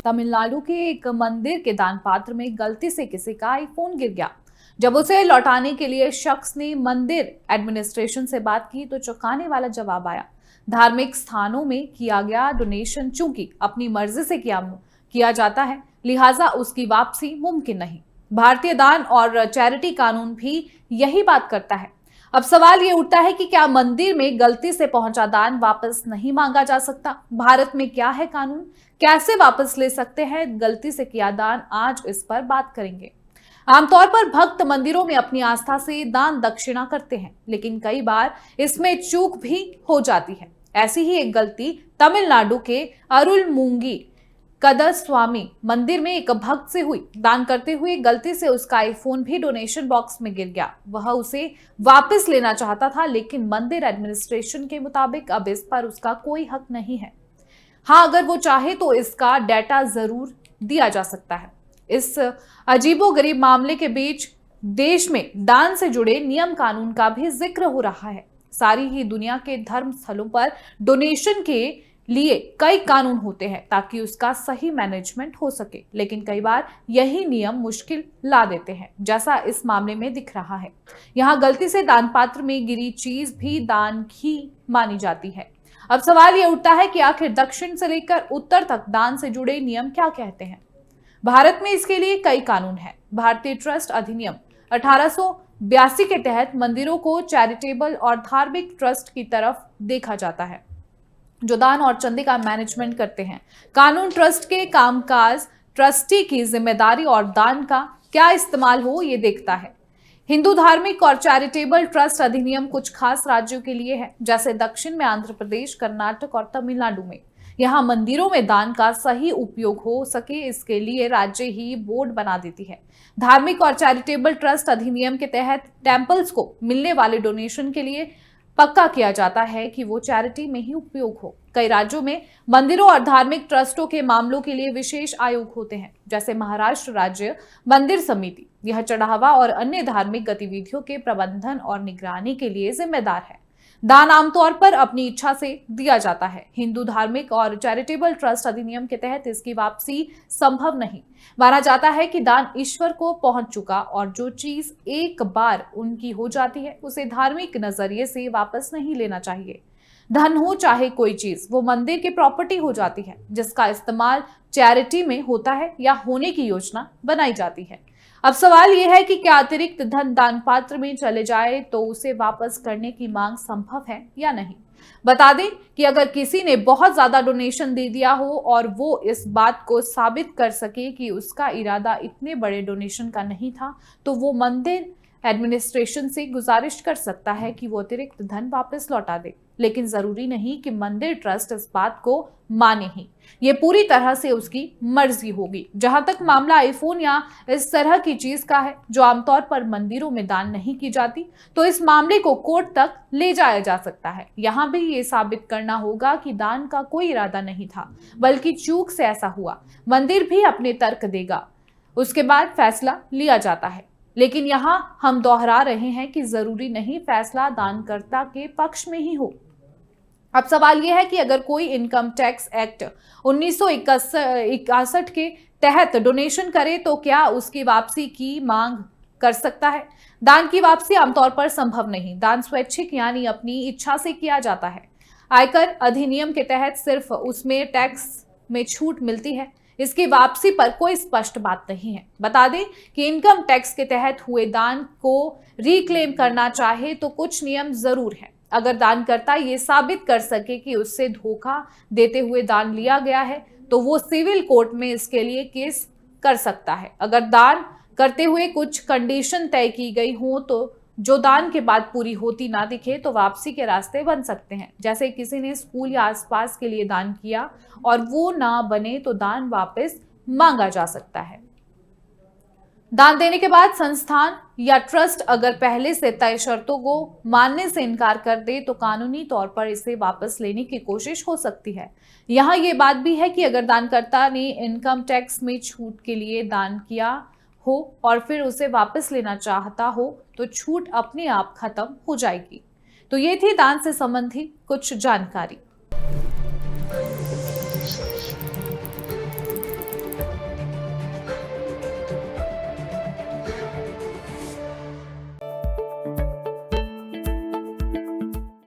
तमिलनाडु के एक मंदिर के दान पात्र में गलती से किसी का आईफोन गिर गया। जब उसे लौटाने के लिए शख्स ने मंदिर एडमिनिस्ट्रेशन से बात की तो चौंकाने वाला जवाब आया। धार्मिक स्थानों में किया गया डोनेशन चूंकि अपनी मर्जी से किया जाता है, लिहाजा उसकी वापसी मुमकिन नहीं। भारतीय दान और चैरिटी कानून भी यही बात करता है। अब सवाल ये उठता है कि क्या मंदिर में गलती से पहुंचा दान वापस नहीं मांगा जा सकता? भारत में क्या है कानून, कैसे वापस ले सकते हैं गलती से किया दान, आज इस पर बात करेंगे। आमतौर पर भक्त मंदिरों में अपनी आस्था से दान दक्षिणा करते हैं, लेकिन कई बार इसमें चूक भी हो जाती है। ऐसी ही एक गलती तमिलनाडु के अरुलमुंगी कदस्वामी मंदिर में एक भक्त से हुई। दान करते हुए गलती से उसका आईफोन भी डोनेशन बॉक्स में गिर गया। वह उसे वापस लेना चाहता था, लेकिन मंदिर एडमिनिस्ट्रेशन के मुताबिक अब इस पर उसका कोई हक नहीं है। हाँ, अगर वो चाहे तो इसका डेटा जरूर दिया जा सकता है। इस अजीबोगरीब मामले के बीच देश में दान से जुड़े नियम कानून का भी जिक्र हो रहा है। सारी ही दुनिया के धर्म स्थलों पर डोनेशन के लिए कई कानून होते हैं ताकि उसका सही मैनेजमेंट हो सके, लेकिन कई बार यही नियम मुश्किल ला देते हैं, जैसा इस मामले में दिख रहा है। यहाँ गलती से दान पात्र में गिरी चीज भी दान ही मानी जाती है। अब सवाल ये उठता है कि आखिर दक्षिण से लेकर उत्तर तक दान से जुड़े नियम क्या कहते हैं। भारत में इसके लिए कई कानून हैं। भारतीय ट्रस्ट अधिनियम 1882 के तहत मंदिरों को चैरिटेबल और धार्मिक ट्रस्ट की तरफ देखा जाता है, जो दान और चंदे का मैनेजमेंट करते हैं। कानून ट्रस्ट के कामकाज, ट्रस्टी की जिम्मेदारी और दान का क्या इस्तेमाल हो ये देखता है। हिंदू धार्मिक और चैरिटेबल ट्रस्ट अधिनियम कुछ खास राज्यों के लिए है, जैसे दक्षिण में आंध्र प्रदेश, कर्नाटक और तमिलनाडु में। यहाँ मंदिरों में दान का सही उपयोग हो सके, इसके लिए राज्य ही बोर्ड बना देती है। धार्मिक और चैरिटेबल ट्रस्ट अधिनियम के तहत टेम्पल्स को मिलने वाले डोनेशन के लिए पक्का किया जाता है कि वो चैरिटी में ही उपयोग हो। कई राज्यों में मंदिरों और धार्मिक ट्रस्टों के मामलों के लिए विशेष आयोग होते हैं, जैसे महाराष्ट्र राज्य मंदिर समिति। यह चढ़ावा और अन्य धार्मिक गतिविधियों के प्रबंधन और निगरानी के लिए जिम्मेदार है। दान आमतौर पर अपनी इच्छा से दिया जाता है। हिंदू धार्मिक और चैरिटेबल ट्रस्ट अधिनियम के तहत इसकी वापसी संभव नहीं। माना जाता है कि दान ईश्वर को पहुंच चुका और जो चीज एक बार उनकी हो जाती है उसे धार्मिक नजरिए से वापस नहीं लेना चाहिए। धन हो चाहे कोई चीज, वो मंदिर की प्रॉपर्टी हो जाती है, जिसका इस्तेमाल चैरिटी में होता है या होने की योजना बनाई जाती है। अब सवाल यह है कि क्या अतिरिक्त धन दान पात्र में चले जाए तो उसे वापस करने की मांग संभव है या नहीं। बता दें कि अगर किसी ने बहुत ज्यादा डोनेशन दे दिया हो और वो इस बात को साबित कर सके कि उसका इरादा इतने बड़े डोनेशन का नहीं था, तो वो मंदिर एडमिनिस्ट्रेशन से गुजारिश कर सकता है कि वो अतिरिक्त धन वापस लौटा दे। लेकिन जरूरी नहीं कि मंदिर ट्रस्ट इस बात को माने ही। ये पूरी तरह से उसकी मर्जी होगी। जहां तक मामला आईफोन या इस तरह की चीज का है जो आमतौर पर मंदिरों में दान नहीं की जाती, तो इस मामले को कोर्ट तक ले जाया जा सकता है। यहाँ भी ये साबित करना होगा कि दान का कोई इरादा नहीं था, बल्कि चूक से ऐसा हुआ। मंदिर भी अपने तर्क देगा, उसके बाद फैसला लिया जाता है। लेकिन यहाँ हम दोहरा रहे हैं कि जरूरी नहीं फैसला दानकर्ता के पक्ष में ही हो। अब सवाल यह है कि अगर कोई इनकम टैक्स एक्ट 1961 के तहत डोनेशन करे तो क्या उसकी वापसी की मांग कर सकता है। दान की वापसी आमतौर पर संभव नहीं। दान स्वैच्छिक यानी अपनी इच्छा से किया जाता है। आयकर अधिनियम के तहत सिर्फ उसमें टैक्स में छूट मिलती है, इसकी वापसी पर कोई स्पष्ट बात नहीं है। बता दें कि इनकम टैक्स के तहत हुए दान को रिक्लेम करना चाहे तो कुछ नियम जरूर हैं। अगर दानकर्ता ये साबित कर सके कि उससे धोखा देते हुए दान लिया गया है, तो वो सिविल कोर्ट में इसके लिए केस कर सकता है। अगर दान करते हुए कुछ कंडीशन तय की गई हो तो जो दान के बाद पूरी होती ना दिखे तो वापसी के रास्ते बन सकते हैं। जैसे किसी ने स्कूल या आसपास के लिए दान किया और वो ना बने तो दान वापस मांगा जा सकता है। दान देने के बाद संस्थान या ट्रस्ट अगर पहले से तय शर्तों को मानने से इनकार कर दे तो कानूनी तौर पर इसे वापस लेने की कोशिश हो सकती है। यहाँ ये बात भी है कि अगर दानकर्ता ने इनकम टैक्स में छूट के लिए दान किया हो और फिर उसे वापस लेना चाहता हो तो छूट अपने आप खत्म हो जाएगी। तो ये थी दान से संबंधित कुछ जानकारी।